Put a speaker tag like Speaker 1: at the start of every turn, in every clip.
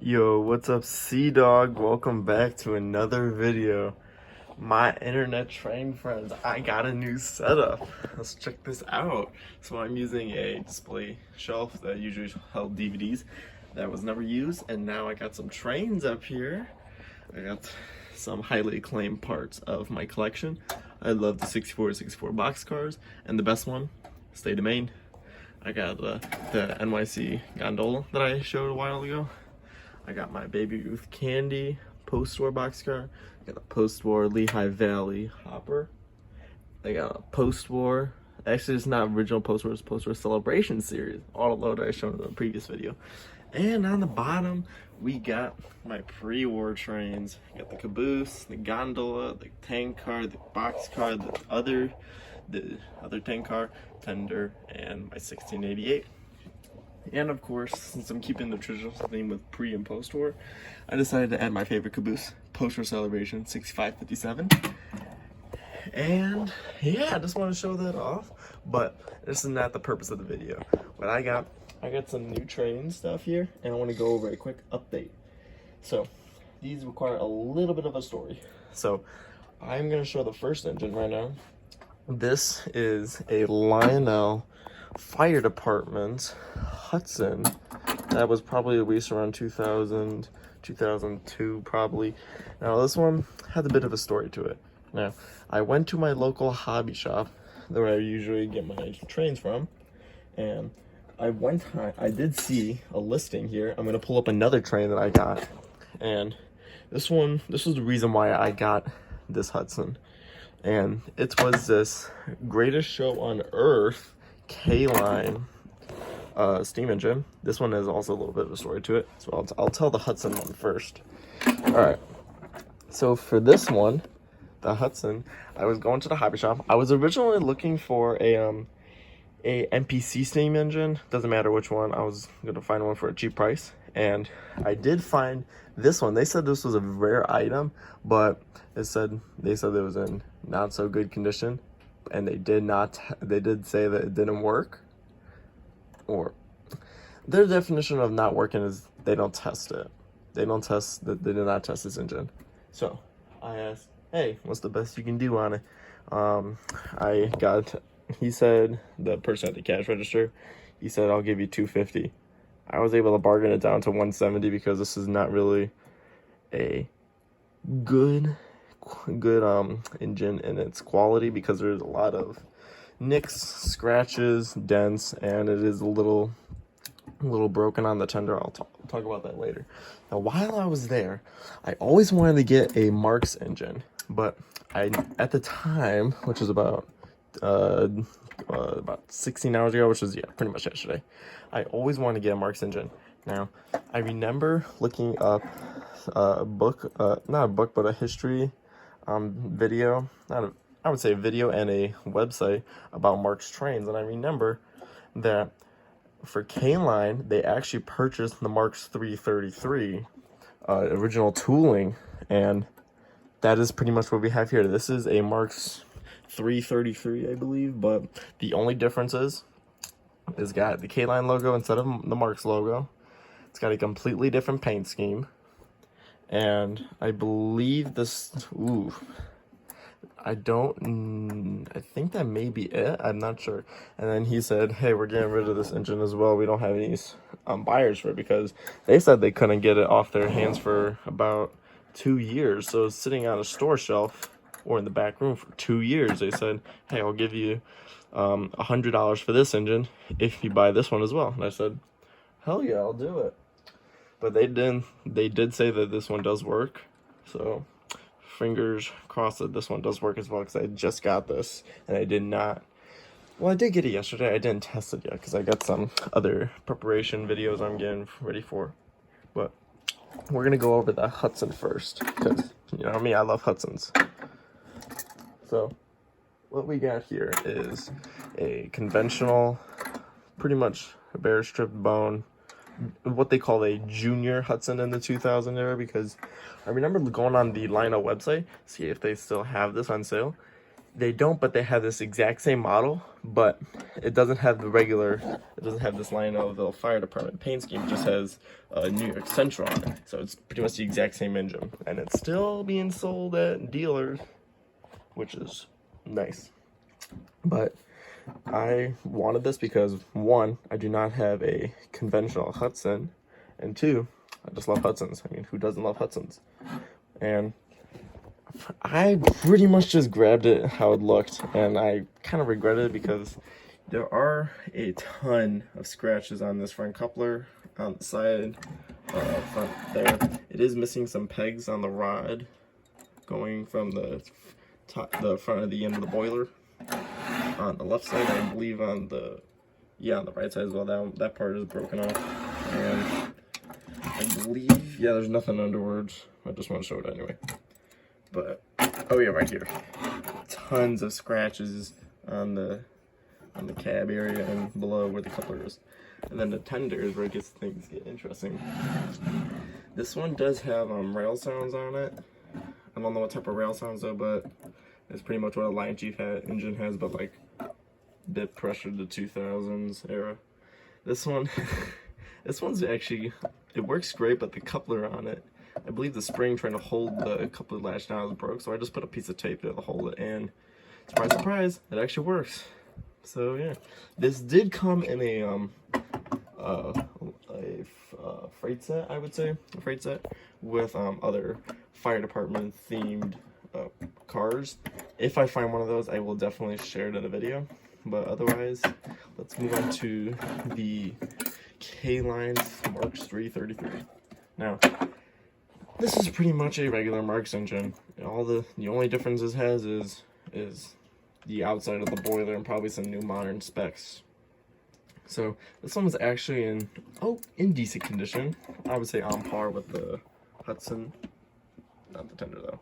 Speaker 1: Yo, what's up, CDOG? Welcome back to another video. My internet train friends, I got a new setup. Let's check this out. So I'm using a display shelf that usually held DVDs that was never used, and now I got some trains up here. I got some highly acclaimed parts of my collection. I love the 64 boxcars, and the best one, State of Maine. I got the NYC gondola that I showed a while ago. I got my Baby Ruth Candy post-war boxcar. I got a post-war Lehigh Valley hopper. I got a post-war, actually it's not original post-war, it's post-war celebration series, auto load I showed in the previous video. And on the bottom, we got my pre-war trains. I got the caboose, the gondola, the tank car, the boxcar, the other tank car, tender, and my 1688. And of course, since I'm keeping the traditional theme with pre and post-war, I decided to add my favorite caboose, post-war celebration 6557. And yeah, I just want to show that off, but this is not the purpose of the video. But I got some new train stuff here, and I want to go over a quick update. So these require a little bit of a story. So I'm going to show the first engine right now. This is a Lionel Fire Department Hudson that was probably released around 2000, 2002 probably. Now this one had a bit of a story to it. Now I went to my local hobby shop where I usually get my trains from, and I did see a listing here. I'm gonna pull up another train that I got, and this was the reason why I got this Hudson, and it was this Greatest Show on Earth K-Line steam engine. This one has also a little bit of a story to it, so I'll tell the Hudson one first. All right, so for this one, the Hudson, I was going to the hobby shop. I was originally looking for a MPC steam engine. Doesn't matter which one. I was gonna find one for a cheap price, and I did find this one. They said this was a rare item, but they said it was in not so good condition, and they did say that it didn't work, or their definition of not working is they don't test it. They did not test this engine. So I asked, hey, what's the best you can do on it? He said, the person at the cash register, he said, I'll give you $250. I was able to bargain it down to $170 because this is not really a good engine in its quality, because there's a lot of nicks, scratches, dents, and it is a little broken on the tender. I'll talk about that later. Now, while I was there, I always wanted to get a Marx engine, but at the time, which was about 16 hours ago, which was pretty much yesterday, I always wanted to get a Marx engine. Now, I remember looking up a book, not a book, but a history video, I would say a video and a website about Marx trains, and I remember that for K-Line, they actually purchased the Marx 333 original tooling, and that is pretty much what we have here. This is a Marx 333, I believe, but the only difference is it's got the K-Line logo instead of the Marx logo. It's got a completely different paint scheme, and I believe this, I think that may be it. I'm not sure. And then he said, hey, we're getting rid of this engine as well. We don't have any buyers for it, because they said they couldn't get it off their hands for about 2 years. So it's sitting on a store shelf or in the back room for 2 years. They said, hey, I'll give you $100 for this engine if you buy this one as well. And I said, hell yeah, I'll do it. But they did say that this one does work, so fingers crossed that this one does work as well, because I just got this, and I did not, well, I did get it yesterday. I didn't test it yet because I got some other preparation videos I'm getting ready for. But we're gonna go over the Hudson first, because you know me, I love Hudsons. So what we got here is a conventional, pretty much a bare stripped bone, what they call a junior Hudson in the 2000 era, because I remember going on the Lionel website, see if they still have this on sale, They don't, but they have this exact same model, but it doesn't have it doesn't have this Lionelville Fire Department paint scheme. It just has a New York Central on it. So it's pretty much the exact same engine. And it's still being sold at dealers, which is nice. But I wanted this because, one, I do not have a conventional Hudson, and two, I just love Hudsons. I mean, who doesn't love Hudsons? And I pretty much just grabbed it how it looked, and I kind of regretted it because there are a ton of scratches on this front coupler, on the side, front there. It is missing some pegs on the rod going from the front of the end of the boiler. On the left side, I believe on the right side as well, that part is broken off. And I believe, there's nothing underwards. I just want to show it anyway. But, oh yeah, right here. Tons of scratches on the cab area and below where the coupler is. And then the tender is where things get interesting. This one does have rail sounds on it. I don't know what type of rail sounds though, but it's pretty much what a Lion Chief engine has, but like bit pressure to 2000s era. This one, this one's actually, it works great, but the coupler on it, I believe the spring trying to hold the coupler latch down is broke, so I just put a piece of tape there to hold it, and surprise, surprise, it actually works. So yeah, this did come in a freight set, I would say, a freight set with other fire department themed cars. If I find one of those, I will definitely share it in a video. But otherwise, let's move on to the K-Line Mark 333. Now, this is pretty much a regular Marks engine. The only difference it has is the outside of the boiler and probably some new modern specs. So this one was actually in decent condition. I would say on par with the Hudson, not the Tender though.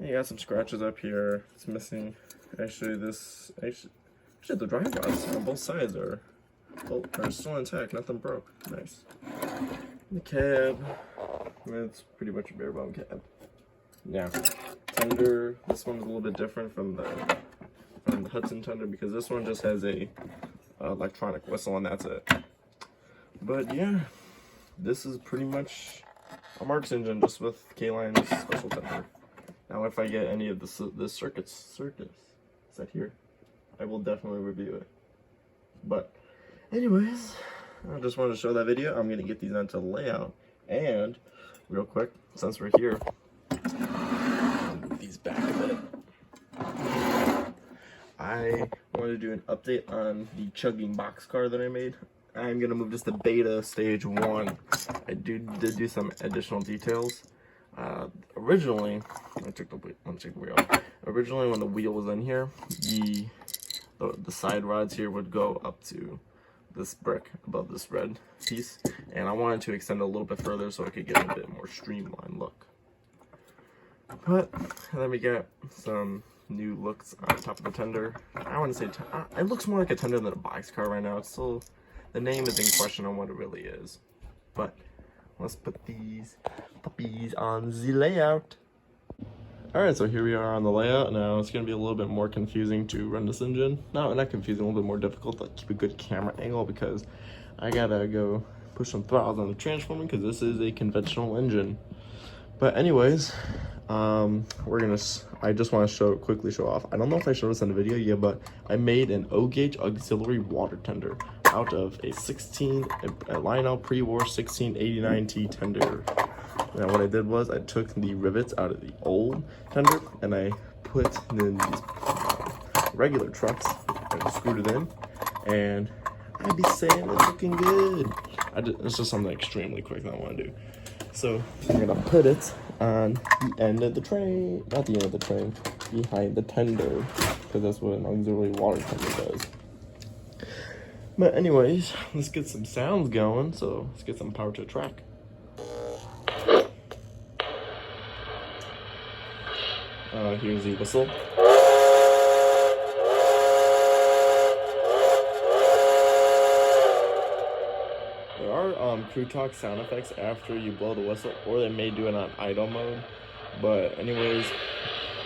Speaker 1: You got some scratches up here. It's missing. Actually, the drive rods on both sides are still intact. Nothing broke. Nice. The cab, it's pretty much a bare bone cab. Now, Tender. This one's a little bit different from the Hudson Tender because this one just has a electronic whistle and that's it. But yeah, this is pretty much a Marks engine just with K-Line's special tender. Now, if I get any of the circuits set here, I will definitely review it. But anyways, I just wanted to show that video. I'm gonna get these onto layout, and real quick, since we're here, move these back a bit. I wanted to do an update on the chugging boxcar that I made. I'm gonna move this to beta stage 1. I did do some additional details. Originally, let me check the wheel. Originally, when the wheel was in here, the side rods here would go up to this brick above this red piece, and I wanted to extend it a little bit further so I could get a bit more streamlined look. But then we got some new looks on top of the Tender. I want to say it looks more like a Tender than a boxcar right now. It's still, the name is in question on what it really is. But let's put these puppies on the layout. Alright, so here we are on the layout. Now it's going to be a little bit more confusing to run this engine. No, not confusing, a little bit more difficult to keep a good camera angle because I gotta go push some throttles on the transformer because this is a conventional engine. But anyways, I just want to quickly show off. I don't know if I showed this in the video yet, but I made an O-gauge auxiliary water tender out of a Lionel pre-war 1689T tender. Now what I did was I took the rivets out of the old tender and I put in these regular trucks and screwed it in, and I'd be saying it's looking good. It's just something extremely quick that I want to do. So I'm gonna put it on the end of the train, not the end of the train, behind the tender, because that's what an auxiliary water tender does. But anyways, let's get some sounds going, so let's get some power to the track. Here's the whistle. There are crew talk sound effects after you blow the whistle, or they may do it on idle mode. But anyways.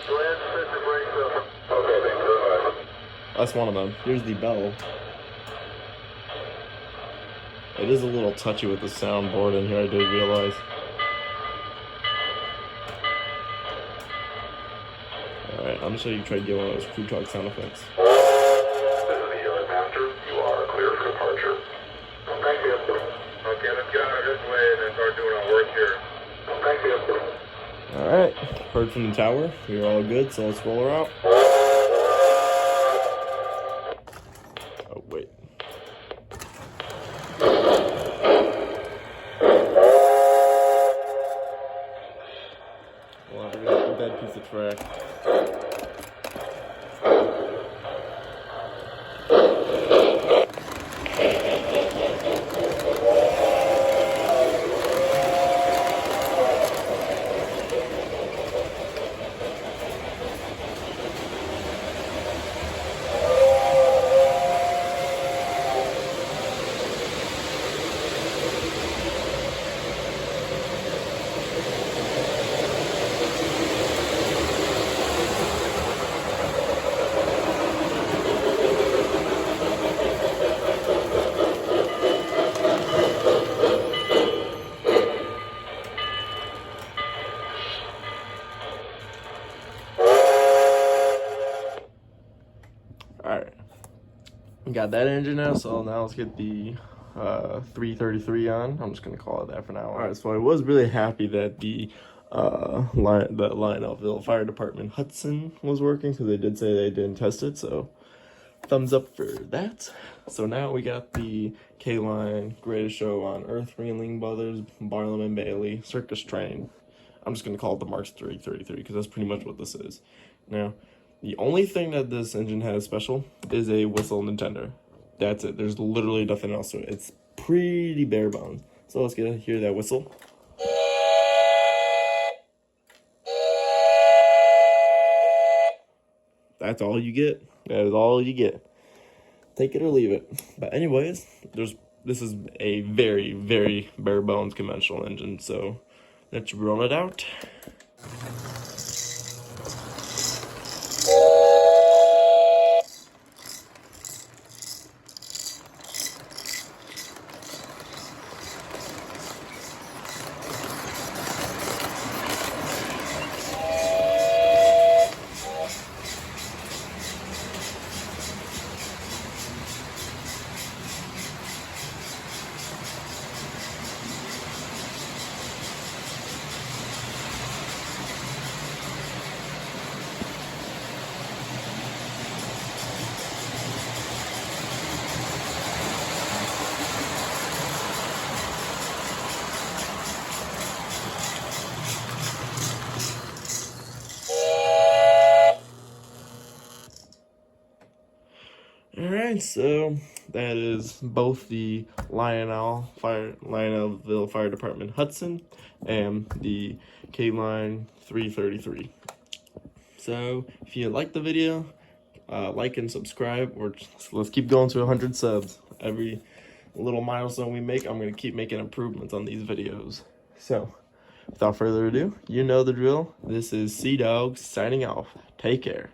Speaker 2: Go ahead and set your brakes up. Okay,
Speaker 1: That's one of them. Here's the bell. It is a little touchy with the soundboard in here, I did realize. Alright, I'm just going to try to get one of those crew talk sound effects.
Speaker 2: This is the Unit Master. You are clear for departure. Thank you. Okay, let's get out of this way and then start doing our work here. Thank you.
Speaker 1: Alright, heard from the tower. We're all good, so let's roll her out. Oh, wait. Well, we got a dead piece of track. Alright, we got that engine now, so now let's get the 333 on. I'm just going to call it that for now. Alright, so I was really happy that the Lionelville Fire Department Hudson was working, because they did say they didn't test it, so thumbs up for that. So now we got the K-Line Greatest Show on Earth, Ringling Brothers, Barnum and Bailey, Circus Train. I'm just going to call it the Mark 333, because that's pretty much what this is. Now, the only thing that this engine has special is a whistle and tender. That's it. There's literally nothing else to it. It's pretty bare bones. So let's hear that whistle. That's all you get. That is all you get. Take it or leave it. But anyways, this is a very, very bare bones conventional engine. So let's run it out. Alright, so that is both the Lionelville Fire Department Hudson and the K-Line 333. So if you like the video, like and subscribe, or let's keep going to 100 subs. Every little milestone we make, I'm going to keep making improvements on these videos. So without further ado, you know the drill. This is CDOG signing off. Take care.